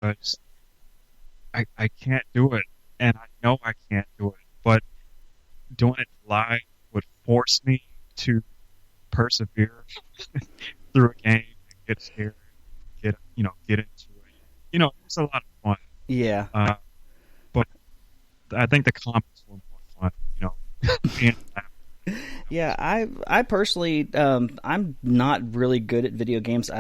I can't do it, and I know I can't do it. But doing it live would force me to persevere through a game and get scared, get into it. It's a lot of fun. Yeah. But I think the comics were more fun. Being Yeah, I personally, I'm not really good at video games.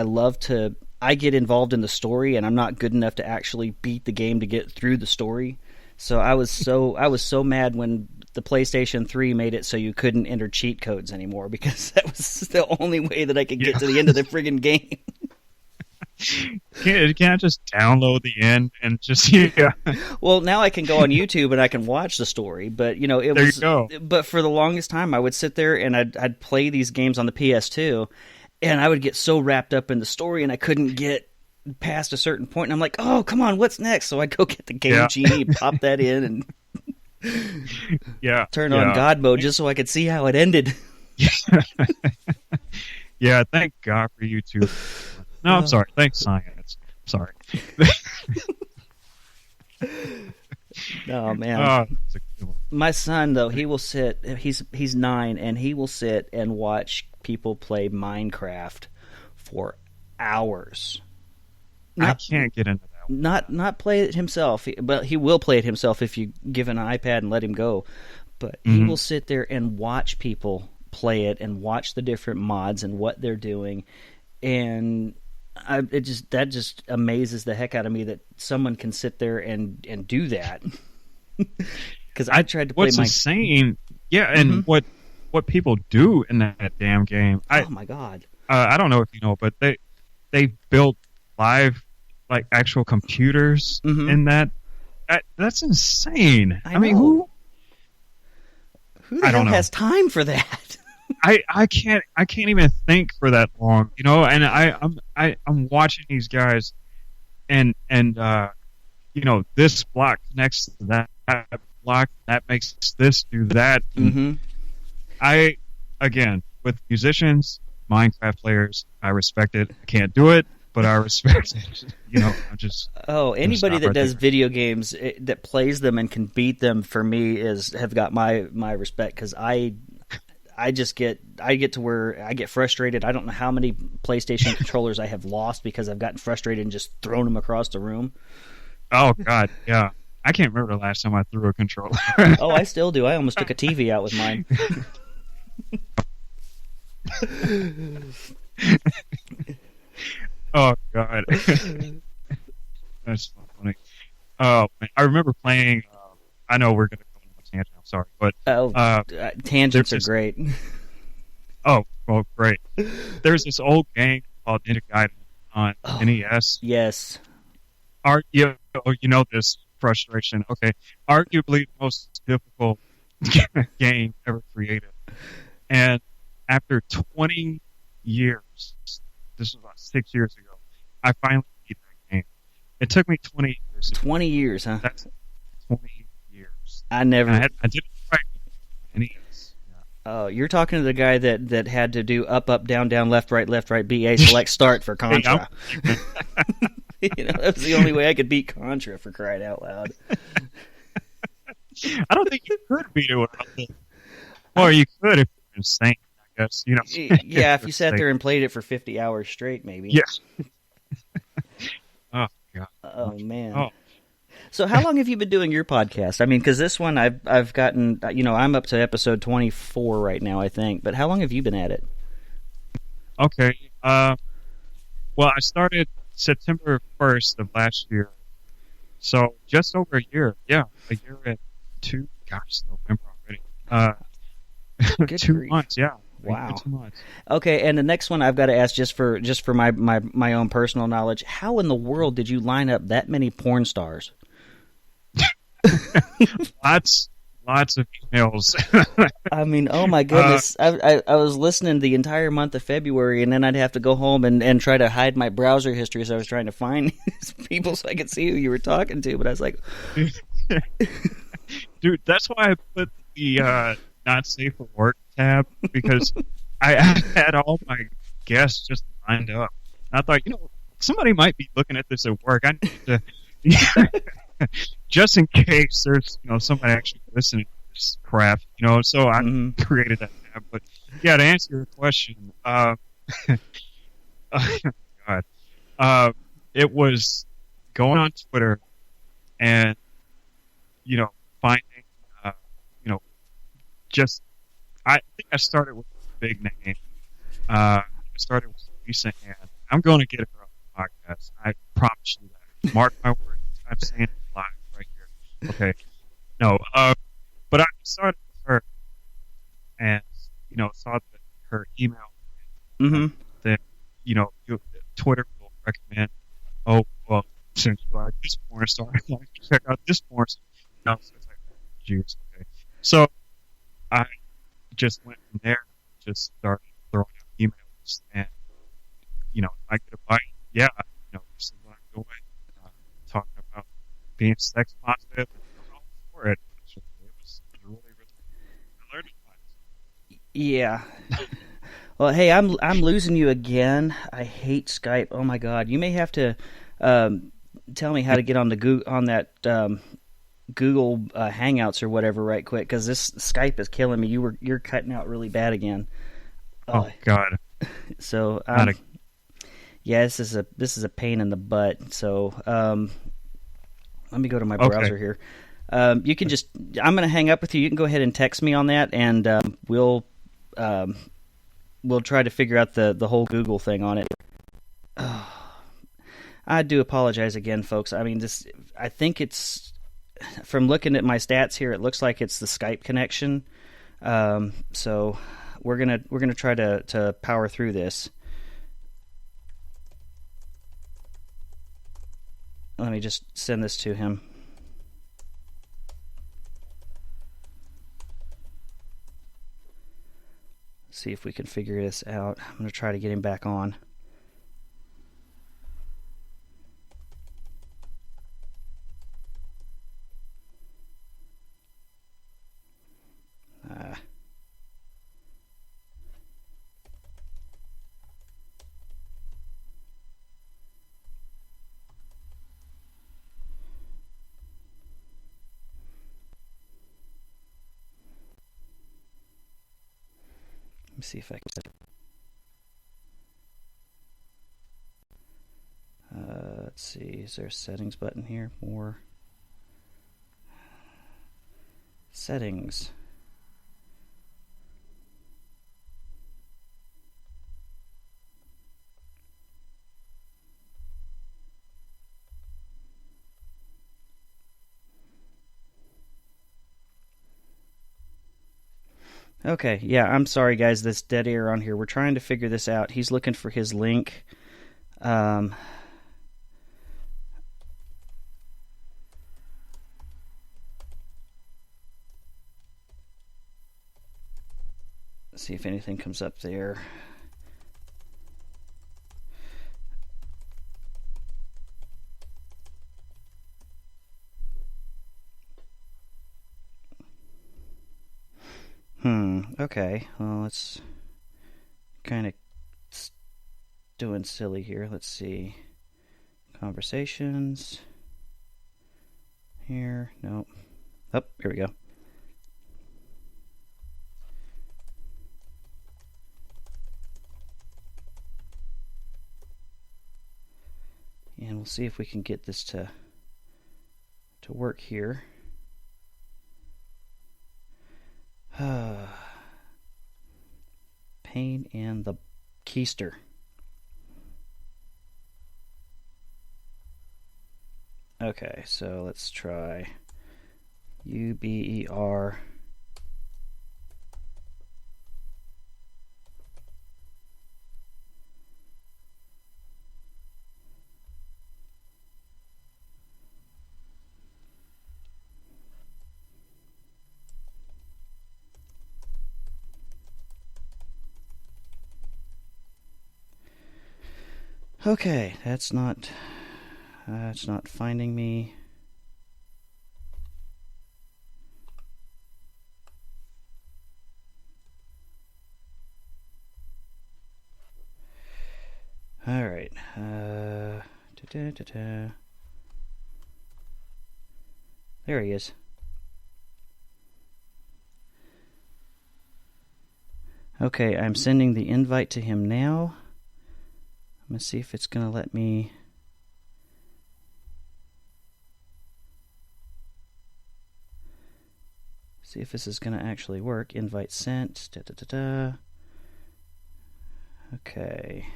I get involved in the story, and I'm not good enough to actually beat the game to get through the story. So I was so mad when the PlayStation 3 made it so you couldn't enter cheat codes anymore, because that was the only way that I could get to the end of the friggin' game. Can't I just download the end and just yeah? Well, now I can go on YouTube and I can watch the story, but it There was. you go. But for the longest time, I would sit there and I'd play these games on the PS2, and I would get so wrapped up in the story, and I couldn't get past a certain point. And I'm like, oh, come on, what's next? So I'd go get the Game Genie, pop that in, and turn on God mode just so I could see how it ended. Yeah, thank God for YouTube. No, I'm sorry. Thanks, science. Sorry. Oh man, my son though, he will sit. He's 9, and he will sit and watch people play Minecraft for hours. I can't get into that one. Not play it himself, but he will play it himself if you give an iPad and let him go. But he will sit there and watch people play it and watch the different mods and what they're doing, and that just amazes the heck out of me that someone can sit there and do that. Because I tried to play what's insane, and what people do in that damn game. Oh my God! I don't know if you know, but they built live actual computers in that. That's insane. I mean, who the hell know. has time for that? I can't even think for that long, and I'm watching these guys and this block connects to that block, that makes this do that. I, again, with musicians, Minecraft players, I respect it. I can't do it, but I respect it. I'm just anybody that right does there. video games that plays them and can beat them, for me have got my respect, because I get to where I get frustrated. I don't know how many PlayStation controllers I have lost because I've gotten frustrated and just thrown them across the room. Oh God, yeah. I can't remember the last time I threw a controller. Oh, I still do. I almost took a TV out with mine. Oh God, that's so funny. Oh, I remember playing. I know we're gonna go on a tangent. I'm sorry, but tangents are great. Oh, well, great. There's this old game called Ninja Gaiden on NES. Yes. You know this frustration. Okay, arguably the most difficult game ever created, and after 20 years, this was about 6 years ago, I finally beat that game. It took me 20 years. 20 years, huh? That's 20 years. I never. I did it right on NES. Oh, you're talking to the guy that had to do up, down, left, right, BA, select, start for Contra. That was the only way I could beat Contra, for crying out loud. I don't think you could beat it without it. Or you could if you're insane, I guess. Yeah, if you sat there and played it for 50 hours straight, maybe. Yeah. Oh, God. Oh, man. Oh. So how long have you been doing your podcast? I mean, because this one I've gotten, I'm up to episode 24 right now, I think. But how long have you been at it? Okay. Well, I started September 1st of last year. So just over a year. Yeah, a year and November already. 2 months, yeah. Wow. 2 months. Okay, and the next one I've got to ask, just for my own personal knowledge, how in the world did you line up that many porn stars? Lots of emails. I mean, oh my goodness! I was listening the entire month of February, and then I'd have to go home and try to hide my browser history, so I was trying to find these people so I could see who you were talking to. But I was like, dude, that's why I put the not safe for work tab, because I had all my guests just lined up. And I thought, somebody might be looking at this at work. I need to, just in case there's somebody actually listening to this crap. So I Hmm. created that tab. But yeah, to answer your question, God, uh, it was going on Twitter and finding, uh, you know, just I think I started with a big name. I started with Lisa Ann. I'm going to get her on the podcast. I promise you that. Mark my words. I'm saying it live right here. Okay. No. But I started with her and saw that her email Hmm. that Twitter will recommend. Oh well, since you like this porn star, check out this porn star. So it's like, geez, okay. So I just went from there, just started throwing out emails, and I get a bite. Yeah, this is what I'm doing. Talking about being sex positive, and I'm all for it. Actually, it was really, really. I learned a lot. Yeah. Well, hey, I'm losing you again. I hate Skype. Oh my God, you may have to um, tell me how to get on the on that Google Hangouts or whatever right quick because this Skype is killing me. You're cutting out really bad again. Oh Uh, God, so not a, yeah, this is a pain in the butt. So let me go to my okay. browser here. You can just I'm going to hang up with you. You can go ahead and text me on that, and um, we'll try to figure out the whole Google thing on it. I do apologize again, folks. I mean, I think it's from looking at my stats here. It looks like it's the Skype connection. So we're gonna try to power through this. Let me just send this to him. See if we can figure this out. I'm gonna try to get him back on. Uh, Let me see if I can. Let's see. Is there a settings button here? More settings. Okay, yeah, I'm sorry, guys. This dead air on here. We're trying to figure this out. He's looking for his link. Um, see if anything comes up there. Okay. Well, let's kind of doing silly here. Let's see. Conversations. Here. Nope. Oh, here we go. And we'll see if we can get this to work here. Pain in the keister. Okay, so let's try UBER. Okay, that's not finding me. All right. There he is. Okay, I'm sending the invite to him now. I'm going to see if it's going to let me... See if this is going to actually work. Invite sent. Okay.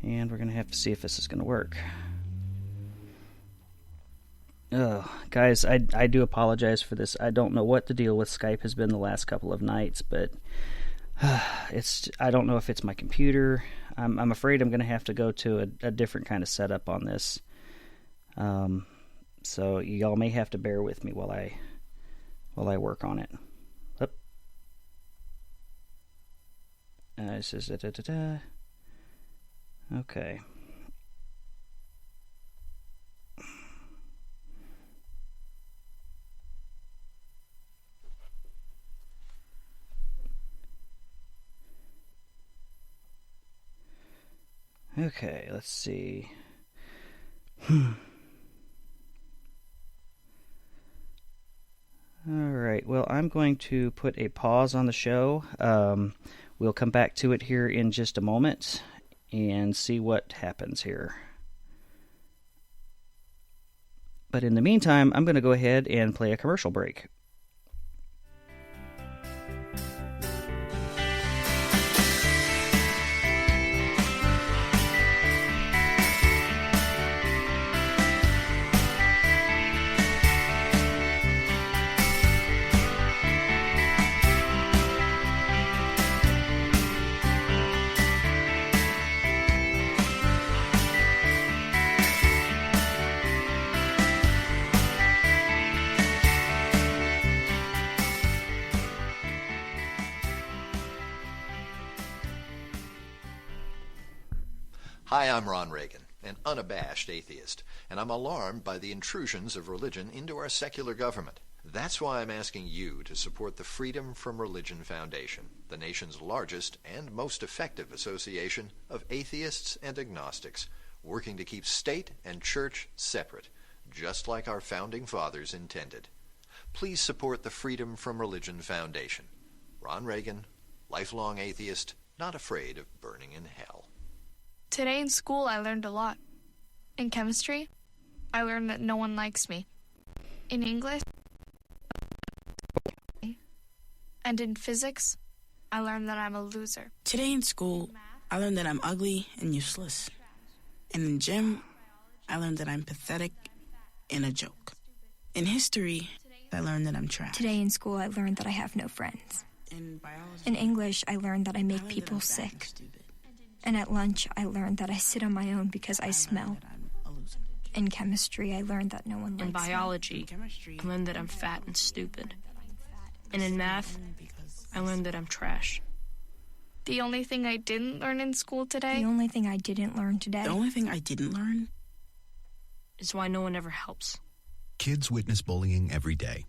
And we're going to have to see if this is going to work. Oh, guys, I do apologize for this. I don't know what the deal with Skype has been the last couple of nights, but I don't know if it's my computer. I'm afraid I'm going to have to go to a different kind of setup on this. So y'all may have to bear with me while I work on it. Up. This is Okay. Okay, let's see. Alright, well, I'm going to put a pause on the show. We'll come back to it here in just a moment and see what happens here. But in the meantime, I'm going to go ahead and play a commercial break. Hi, I'm Ron Reagan, an unabashed atheist, and I'm alarmed by the intrusions of religion into our secular government. That's why I'm asking you to support the Freedom from Religion Foundation, the nation's largest and most effective association of atheists and agnostics, working to keep state and church separate, just like our founding fathers intended. Please support the Freedom from Religion Foundation. Ron Reagan, lifelong atheist, not afraid of burning in hell. Today in school, I learned a lot. In chemistry, I learned that no one likes me. In English, and in physics, I learned that I'm a loser. Today in school, I learned that I'm ugly and useless. And in gym, I learned that I'm pathetic and a joke. In history, I learned that I'm trash. Today in school, I learned that I have no friends. In biology, In English, I learned that I make people sick. And at lunch, I learned that I sit on my own because I smell. In chemistry, I learned that no one likes In me. biology, I learned that I'm fat and stupid. And in math, I learned that I'm trash. The only thing I didn't learn in school today, The only thing I didn't learn today The only thing I didn't learn Is why no one ever helps. Kids witness bullying every day.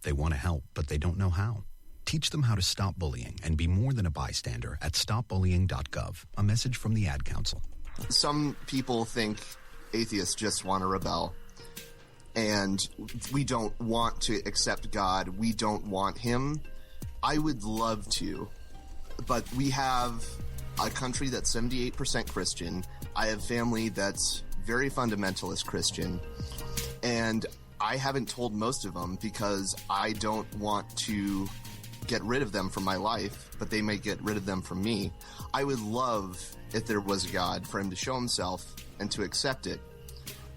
They want to help, but they don't know how. Teach them how to stop bullying and be more than a bystander at stopbullying.gov. A message from the Ad Council. Some people think atheists just want to rebel. And we don't want to accept God. We don't want Him. I would love to. But we have a country that's 78% Christian. I have family that's very fundamentalist Christian. And I haven't told most of them because I don't want to get rid of them from my life, but they may get rid of them from me. I would love, if there was a God, for Him to show Himself and to accept it.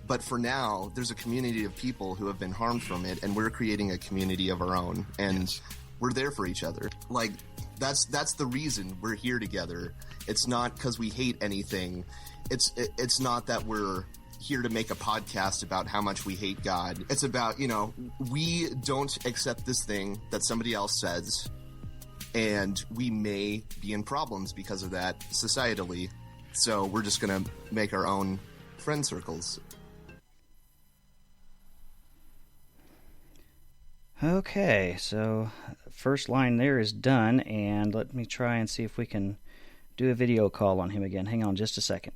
But for now, there's a community of people who have been harmed from it, and we're creating a community of our own, and we're there for each other. Like, that's the reason we're here together. It's not because we hate anything. It's not that we're here to make a podcast about how much we hate God. It's about, we don't accept this thing that somebody else says, and we may be in problems because of that societally. So we're just going to make our own friend circles. Okay, so first line there is done, and let me try and see if we can do a video call on him again. Hang on just a second.